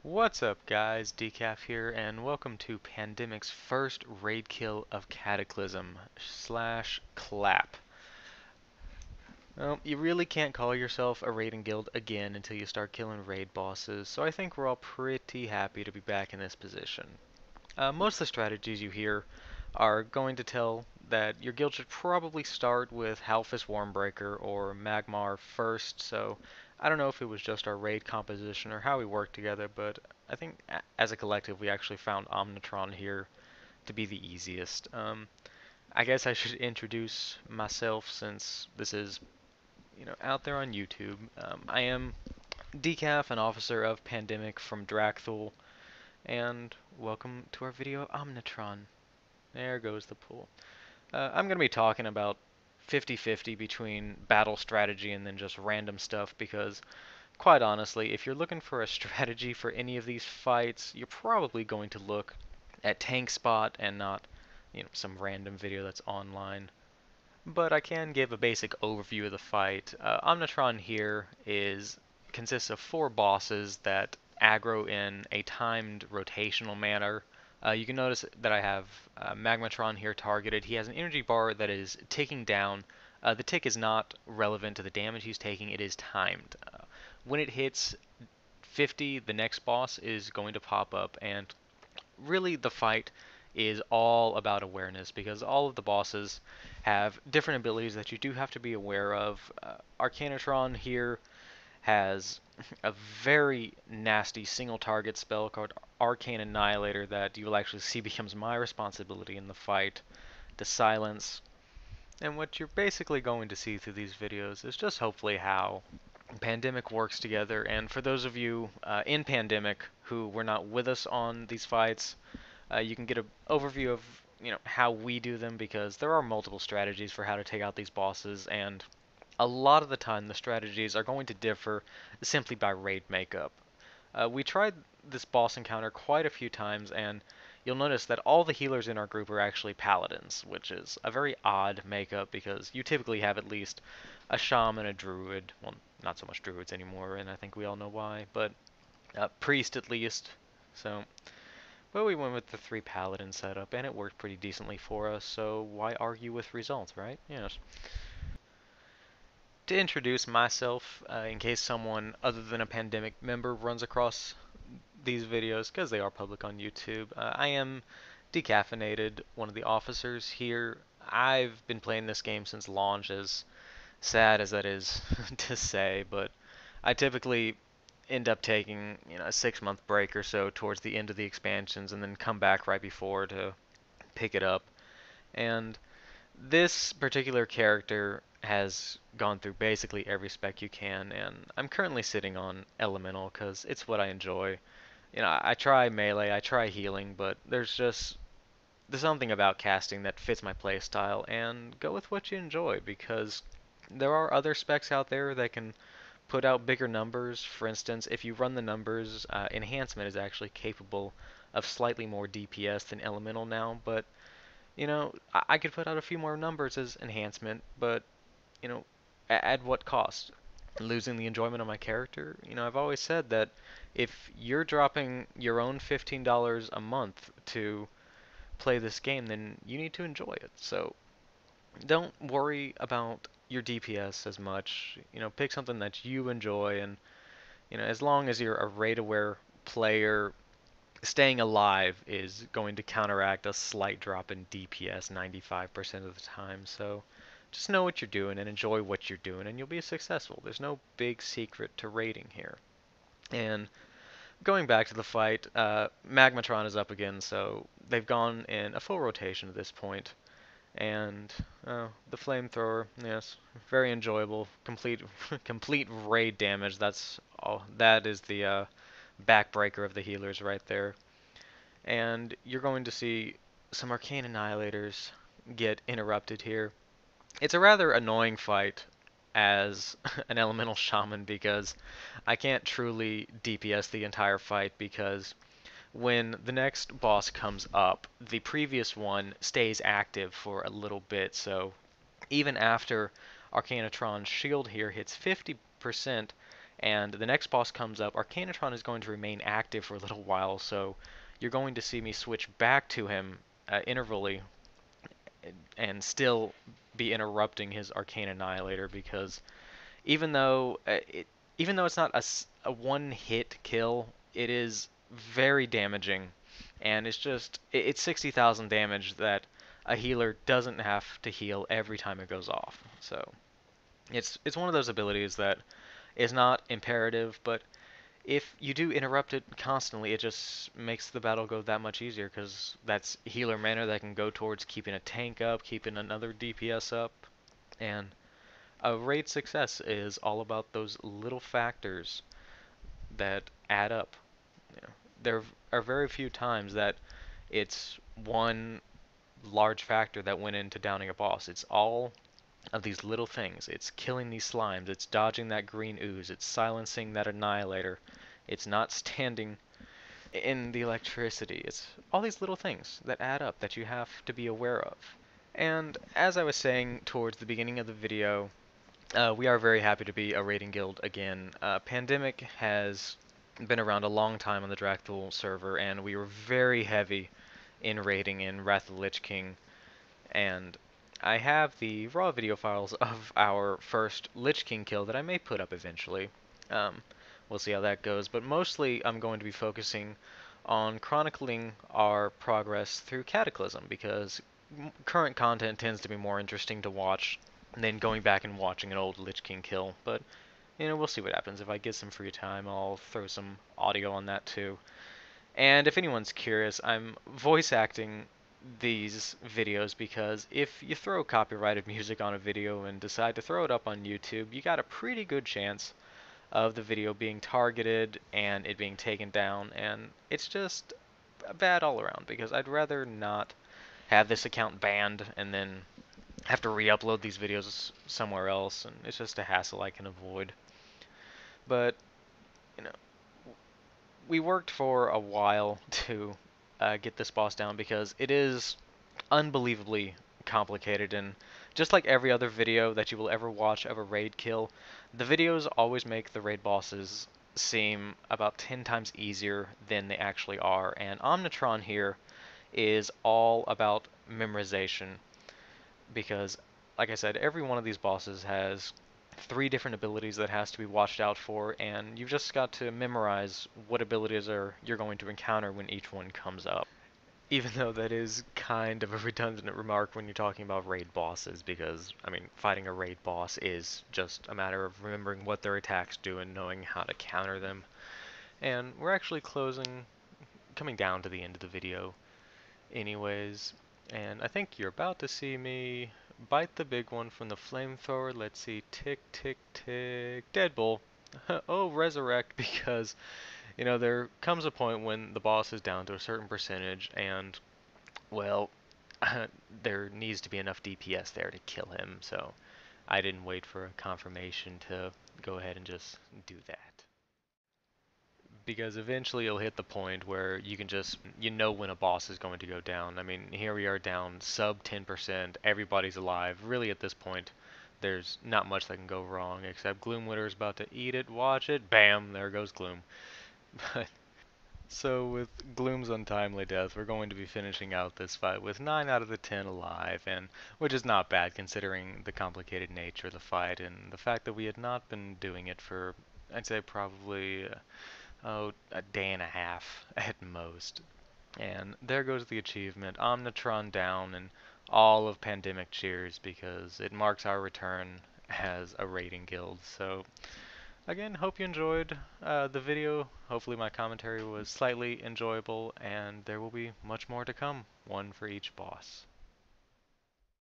What's up guys, Decaf here, and welcome to Pandemic's first raid kill of Cataclysm slash Clap. Well, you really can't call yourself a raiding guild again until you start killing raid bosses, so I think we're all pretty happy to be back in this position. Most of the strategies you hear are going to tell that your guild should probably start with Halfus Wormbreaker or Magmar first, so I don't know if it was just our raid composition or how we worked together, but I think as a collective we actually found Omnitron here to be the easiest. I guess I should introduce myself since this is, out there on YouTube. I am Decaf, an officer of Pandemic from Drakthul, and welcome to our video Omnitron. There goes the pool. I'm going to be talking about 50-50 between battle strategy and then just random stuff because, quite honestly, if you're looking for a strategy for any of these fights, you're probably going to look at Tank Spot and not, some random video that's online. But I can give a basic overview of the fight. Omnitron here consists of 4 bosses that aggro in a timed rotational manner. You can notice that I have Magmatron here targeted. He has an energy bar that is ticking down. The tick is not relevant to the damage he's taking, it is timed. When it hits 50, the next boss is going to pop up, and really the fight is all about awareness because all of the bosses have different abilities that you do have to be aware of. Arcanitron here has a very nasty single target spell called Arcane Annihilator that you will actually see becomes my responsibility in the fight to silence. And what you're basically going to see through these videos is just hopefully how Pandemic works together. And for those of you in Pandemic who were not with us on these fights, you can get an overview of how we do them because there are multiple strategies for how to take out these bosses, and a lot of the time the strategies are going to differ simply by raid makeup. We tried this boss encounter quite a few times, and you'll notice that all the healers in our group are actually paladins, which is a very odd makeup because you typically have at least a shaman, a druid, well, not so much druids anymore, and I think we all know why, but a priest at least. So, well, we went with the 3 paladin setup, and it worked pretty decently for us, so why argue with results, right? Yes. To introduce myself, in case someone other than a Pandemic member runs across these videos, because they are public on YouTube, I am Decaffeinated, one of the officers here. I've been playing this game since launch, as sad as that is to say, but I typically end up taking a 6-month break or so towards the end of the expansions and then come back right before to pick it up. And this particular character has gone through basically every spec you can, and I'm currently sitting on Elemental because it's what I enjoy. I try melee, I try healing, but there's something about casting that fits my playstyle, and go with what you enjoy because there are other specs out there that can put out bigger numbers. For instance, if you run the numbers, Enhancement is actually capable of slightly more DPS than Elemental now, but I could put out a few more numbers as Enhancement, but at what cost? Losing the enjoyment of my character? I've always said that if you're dropping your own $15 a month to play this game, then you need to enjoy it. So don't worry about your DPS as much. Pick something that you enjoy, and as long as you're a raid-aware player, staying alive is going to counteract a slight drop in DPS 95% of the time. So just know what you're doing and enjoy what you're doing, and you'll be successful. There's no big secret to raiding here. And going back to the fight, Magmatron is up again, so they've gone in a full rotation at this point. And the flamethrower, yes, very enjoyable. Complete complete raid damage. That's all. That is the backbreaker of the healers right there. And you're going to see some arcane annihilators get interrupted here. It's a rather annoying fight as an elemental shaman because I can't truly DPS the entire fight because when the next boss comes up, the previous one stays active for a little bit, so even after Arcanitron's shield here hits 50%, And the next boss comes up, Arcanitron is going to remain active for a little while, so you're going to see me switch back to him intervally and still be interrupting his Arcane Annihilator because even though even though it's not a one-hit kill, it is very damaging, and it's 60,000 damage that a healer doesn't have to heal every time it goes off. So it's one of those abilities that is not imperative, but if you do interrupt it constantly, it just makes the battle go that much easier because that's healer mana that can go towards keeping a tank up, keeping another DPS up, and a raid success is all about those little factors that add up. You know, there are very few times that it's one large factor that went into downing a boss. It's all of these little things. It's killing these slimes, it's dodging that green ooze, it's silencing that annihilator, it's not standing in the electricity. It's all these little things that add up that you have to be aware of. And as I was saying towards the beginning of the video, we are very happy to be a raiding guild again. Pandemic has been around a long time on the Dracthul server, and we were very heavy in raiding in Wrath of the Lich King. And I have the raw video files of our first Lich King kill that I may put up eventually. Um, we'll see how that goes, but mostly I'm going to be focusing on chronicling our progress through Cataclysm, because current content tends to be more interesting to watch than going back and watching an old Lich King kill. But, we'll see what happens. If I get some free time, I'll throw some audio on that too. And if anyone's curious, I'm voice acting these videos because if you throw copyrighted music on a video and decide to throw it up on YouTube, you got a pretty good chance of the video being targeted and it being taken down, and it's just bad all around because I'd rather not have this account banned and then have to re-upload these videos somewhere else, and it's just a hassle I can avoid. But, you know, we worked for a while to get this boss down because it is unbelievably complicated, and just like every other video that you will ever watch of a raid kill, the videos always make the raid bosses seem about 10 times easier than they actually are, and Omnitron here is all about memorization because, like I said, every one of these bosses has 3 different abilities that has to be watched out for, and you've just got to memorize what abilities you're going to encounter when each one comes up. Even though that is kind of a redundant remark when you're talking about raid bosses, because, I mean, fighting a raid boss is just a matter of remembering what their attacks do and knowing how to counter them. And we're actually coming down to the end of the video anyways, and I think you're about to see me bite the big one from the flamethrower. Let's see, tick, tick, tick, Deadbolt. Oh, resurrect, because there comes a point when the boss is down to a certain percentage, and, well, there needs to be enough DPS there to kill him, so I didn't wait for a confirmation to go ahead and just do that. Because eventually you'll hit the point where you can just, when a boss is going to go down. I mean, here we are down sub 10%, everybody's alive. Really, at this point, there's not much that can go wrong, except Gloomwitter's about to eat it, watch it, bam, there goes Gloom. But so with Gloom's untimely death, we're going to be finishing out this fight with 9 out of the 10 alive, and which is not bad considering the complicated nature of the fight and the fact that we had not been doing it for, I'd say probably, a day and a half at most. And there goes the achievement, Omnitron down, and all of Pandemic cheers because it marks our return as a raiding guild. So again, hope you enjoyed the video. Hopefully my commentary was slightly enjoyable, and there will be much more to come, one for each boss.